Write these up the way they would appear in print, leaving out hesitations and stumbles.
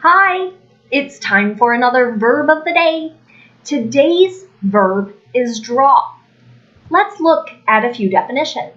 Hi, it's time for another verb of the day. Today's verb is draw. Let's look at a few definitions.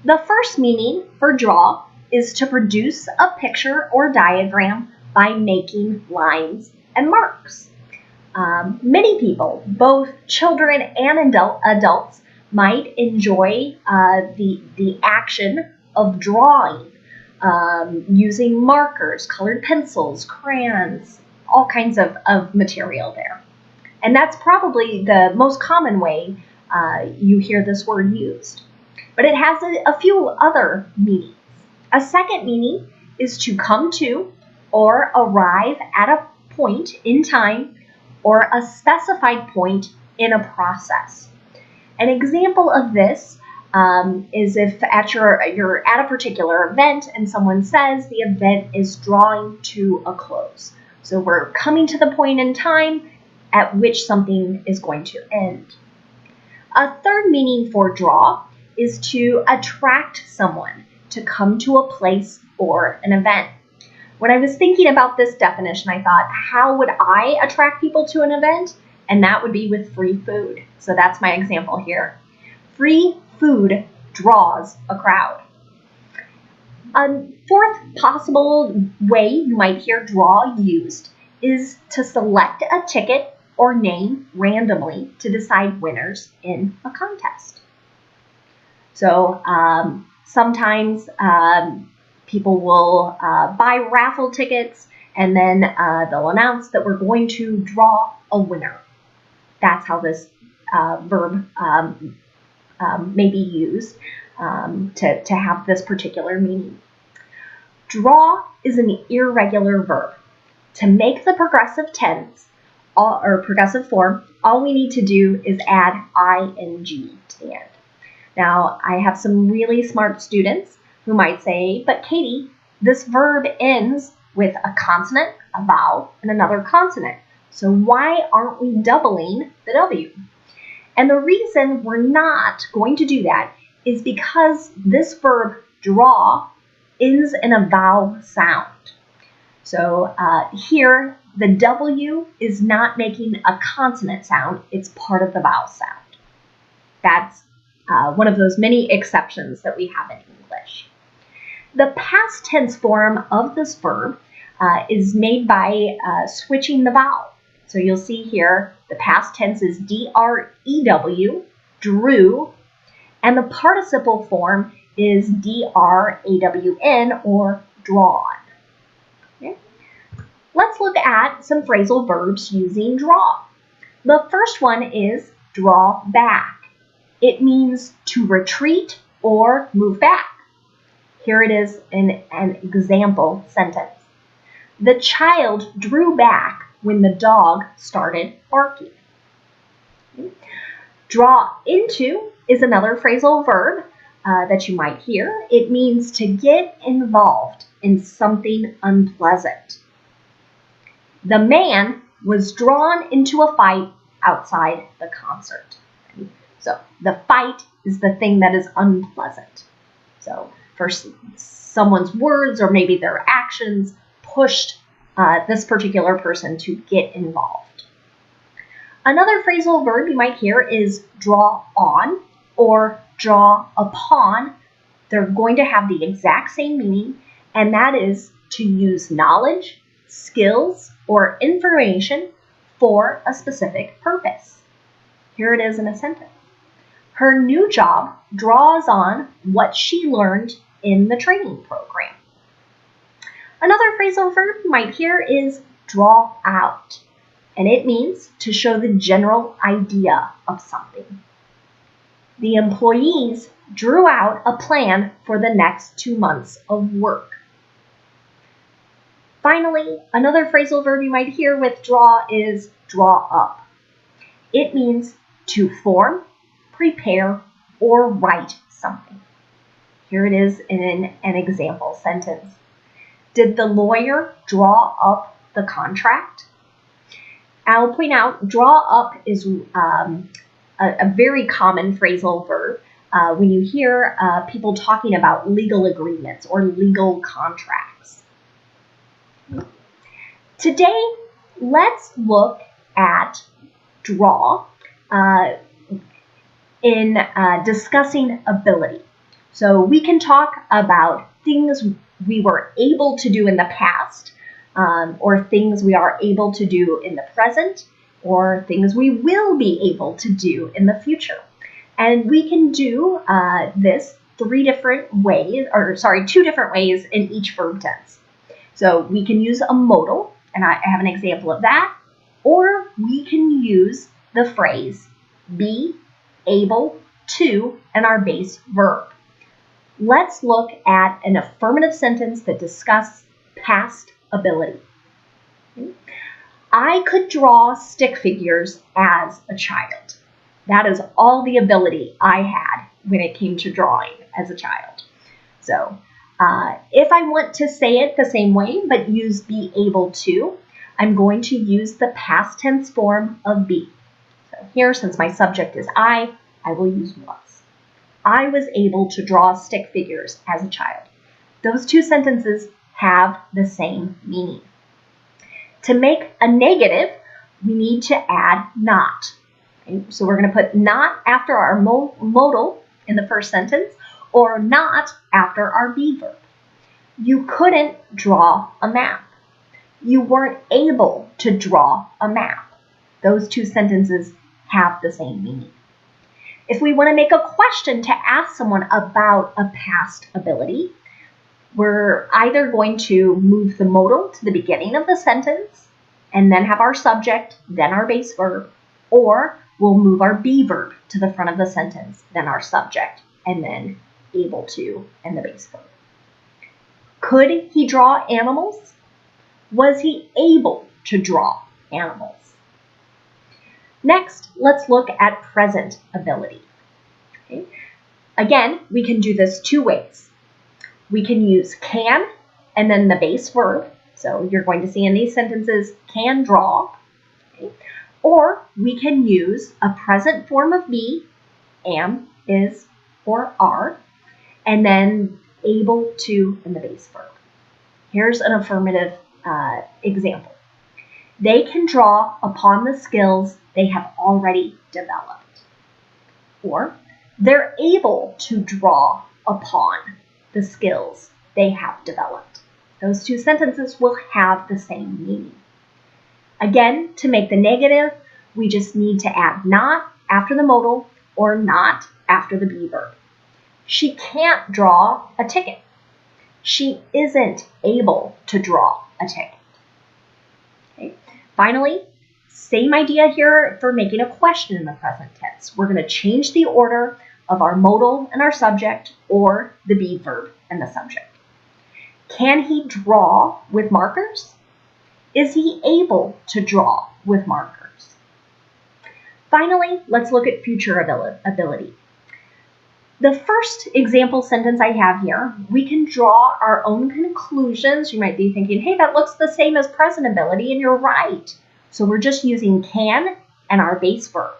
The first meaning for draw is to produce a picture or diagram by making lines and marks. Many people, both children and adults, might enjoy the action of drawing. Using markers, colored pencils, crayons, all kinds of material there. And that's probably the most common way you hear this word used. But it has a few other meanings. A second meaning is to come to or arrive at a point in time or a specified point in a process. An example of this is if you're at a particular event and someone says the event is drawing to a close. So we're coming to the point in time at which something is going to end. A third meaning for draw is to attract someone to come to a place or an event. When I was thinking about this definition, I thought, how would I attract people to an event? And that would be with free food. So that's my example here. Free food draws a crowd. A fourth possible way you might hear draw used is to select a ticket or name randomly to decide winners in a contest. So sometimes people will buy raffle tickets and then they'll announce that we're going to draw a winner. That's how this verb may be used to have this particular meaning. Draw is an irregular verb. To make the progressive tense or progressive form, all we need to do is add ing to the end. Now, I have some really smart students who might say, but Katie, this verb ends with a consonant, a vowel, and another consonant. So why aren't we doubling the W? And the reason we're not going to do that is because this verb draw ends in a vowel sound. So here, the W is not making a consonant sound. It's part of the vowel sound. That's one of those many exceptions that we have in English. The past tense form of this verb is made by switching the vowel. So you'll see here the past tense is D-R-E-W, drew, and the participle form is D-R-A-W-N, or drawn. Okay. Let's look at some phrasal verbs using draw. The first one is draw back. It means to retreat or move back. Here it is in an example sentence. The child drew back when the dog started barking. Draw into is another phrasal verb that you might hear. It means to get involved in something unpleasant. The man was drawn into a fight outside the concert. So the fight is the thing that is unpleasant. So for someone's words or maybe their actions pushed this particular person to get involved. Another phrasal verb you might hear is draw on or draw upon. They're going to have the exact same meaning, and that is to use knowledge, skills, or information for a specific purpose. Here it is in a sentence. Her new job draws on what she learned in the training program. Another phrasal verb you might hear is draw out, and it means to show the general idea of something. The employees drew out a plan for the next 2 months of work. Finally, another phrasal verb you might hear with draw is draw up. It means to form, prepare, or write something. Here it is in an example sentence. Did the lawyer draw up the contract? I'll point out, draw up is a very common phrasal verb when you hear people talking about legal agreements or legal contracts. Today, let's look at draw in discussing ability. So we can talk about things we were able to do in the past, or things we are able to do in the present, or things we will be able to do in the future. And we can do this two different ways in each verb tense. So we can use a modal, and I have an example of that, or we can use the phrase be able to and our base verb. Let's look at an affirmative sentence that discusses past ability. I could draw stick figures as a child. That is all the ability I had when it came to drawing as a child. So if I want to say it the same way but use be able to, I'm going to use the past tense form of be. So here, since my subject is I will use was. I was able to draw stick figures as a child. Those two sentences have the same meaning. To make a negative, we need to add not. Okay? So we're going to put not after our modal in the first sentence, or not after our be verb. You couldn't draw a map. You weren't able to draw a map. Those two sentences have the same meaning. If we want to make a question to ask someone about a past ability, we're either going to move the modal to the beginning of the sentence and then have our subject, then our base verb, or we'll move our be verb to the front of the sentence, then our subject, and then able to and the base verb. Could he draw animals? Was he able to draw animals? Next, let's look at present ability. Okay. Again, we can do this two ways. We can use can and then the base verb. So you're going to see in these sentences, can draw. Okay. Or we can use a present form of be, am, is, or are, and then able to and the base verb. Here's an affirmative example. They can draw upon the skills they have already developed. Or they're able to draw upon the skills they have developed. Those two sentences will have the same meaning. Again, to make the negative, we just need to add not after the modal or not after the be verb. She can't draw a ticket. She isn't able to draw a ticket. Okay. Finally, same idea here for making a question in the present tense. We're going to change the order of our modal and our subject, or the be verb and the subject. Can he draw with markers? Is he able to draw with markers? Finally, let's look at future ability. The first example sentence I have here, we can draw our own conclusions. You might be thinking, hey, that looks the same as present ability, and you're right. So we're just using can and our base verb.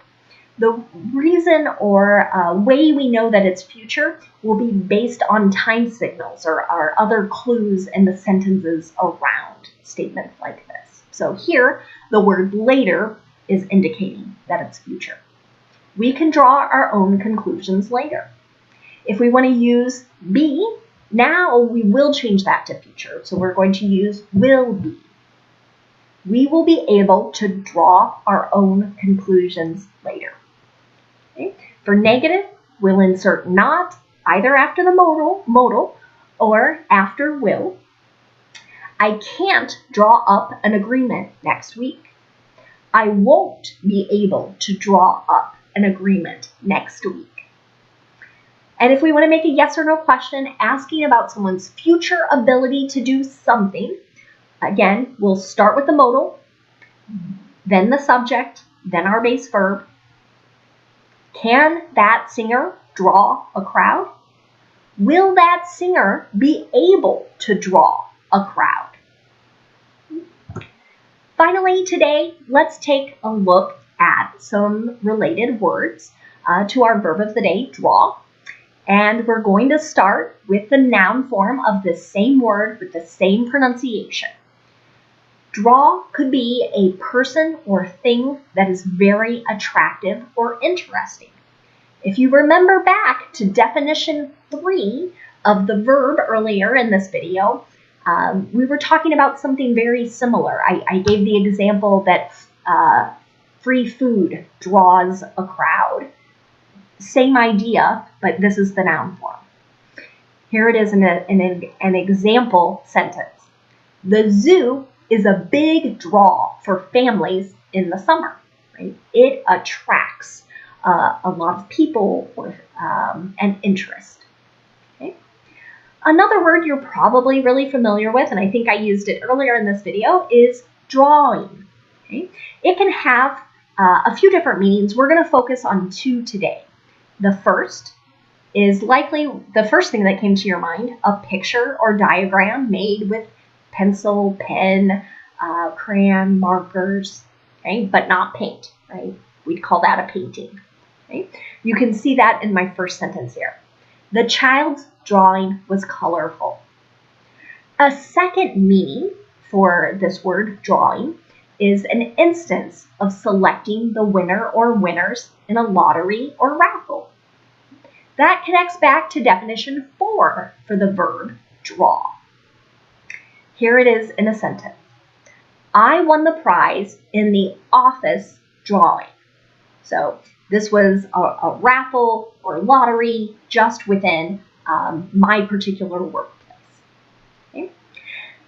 The reason or way we know that it's future will be based on time signals or other clues in the sentences around statements like this. So here, the word later is indicating that it's future. We can draw our own conclusions later. If we want to use be, now we will change that to future. So we're going to use will be. We will be able to draw our own conclusions later. Okay. For negative, we'll insert not either after the modal or after will. I can't draw up an agreement next week. I won't be able to draw up an agreement next week. And if we want to make a yes or no question asking about someone's future ability to do something, again, we'll start with the modal, then the subject, then our base verb. Can that singer draw a crowd? Will that singer be able to draw a crowd? Finally, today, let's take a look at some related words to our verb of the day, draw. And we're going to start with the noun form of the same word with the same pronunciation. Draw could be a person or thing that is very attractive or interesting. If you remember back to definition 3 of the verb earlier in this video, we were talking about something very similar. I gave the example that free food draws a crowd. Same idea, but this is the noun form. Here it is in an example sentence. The zoo is a big draw for families in the summer. Right? It attracts a lot of people and interest. Okay? Another word you're probably really familiar with, and I think I used it earlier in this video, is drawing. Okay? It can have a few different meanings. We're going to focus on 2 today. The first is likely the first thing that came to your mind, a picture or diagram made with pencil, pen, crayon, markers, okay, but not paint, right? We'd call that a painting. Okay? You can see that in my first sentence here. The child's drawing was colorful. A second meaning for this word drawing is an instance of selecting the winner or winners in a lottery or raffle. That connects back to definition 4 for the verb draw. Here it is in a sentence. I won the prize in the office drawing. So this was a raffle or lottery just within my particular workplace. Okay?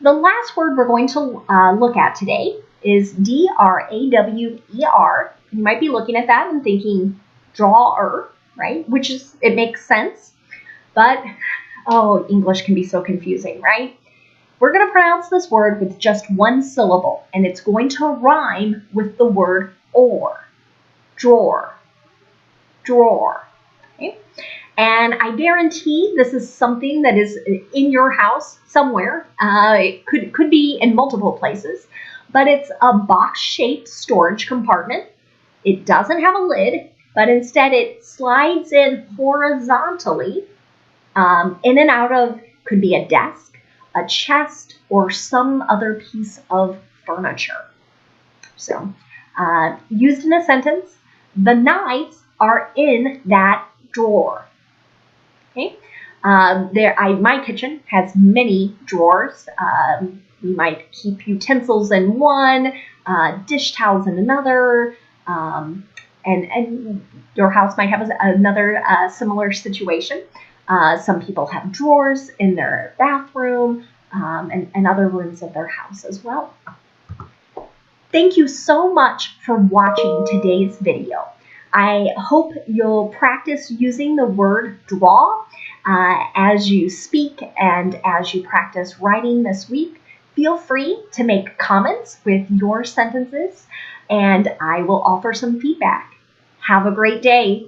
The last word we're going to look at today is D-R-A-W-E-R. You might be looking at that and thinking drawer, right? Which is, it makes sense, but English can be so confusing, right? We're going to pronounce this word with just one syllable, and it's going to rhyme with the word or. Drawer. Drawer. Okay? And I guarantee this is something that is in your house somewhere. It could be in multiple places, but it's a box-shaped storage compartment. It doesn't have a lid, but instead it slides in horizontally in and out of, could be a desk, a chest, or some other piece of furniture. So, used in a sentence, the knives are in that drawer. Okay, my kitchen has many drawers. We might keep utensils in one, dish towels in another, and your house might have another similar situation. Some people have drawers in their bathroom and other rooms of their house as well. Thank you so much for watching today's video. I hope you'll practice using the word draw as you speak and as you practice writing this week. Feel free to make comments with your sentences, and I will offer some feedback. Have a great day.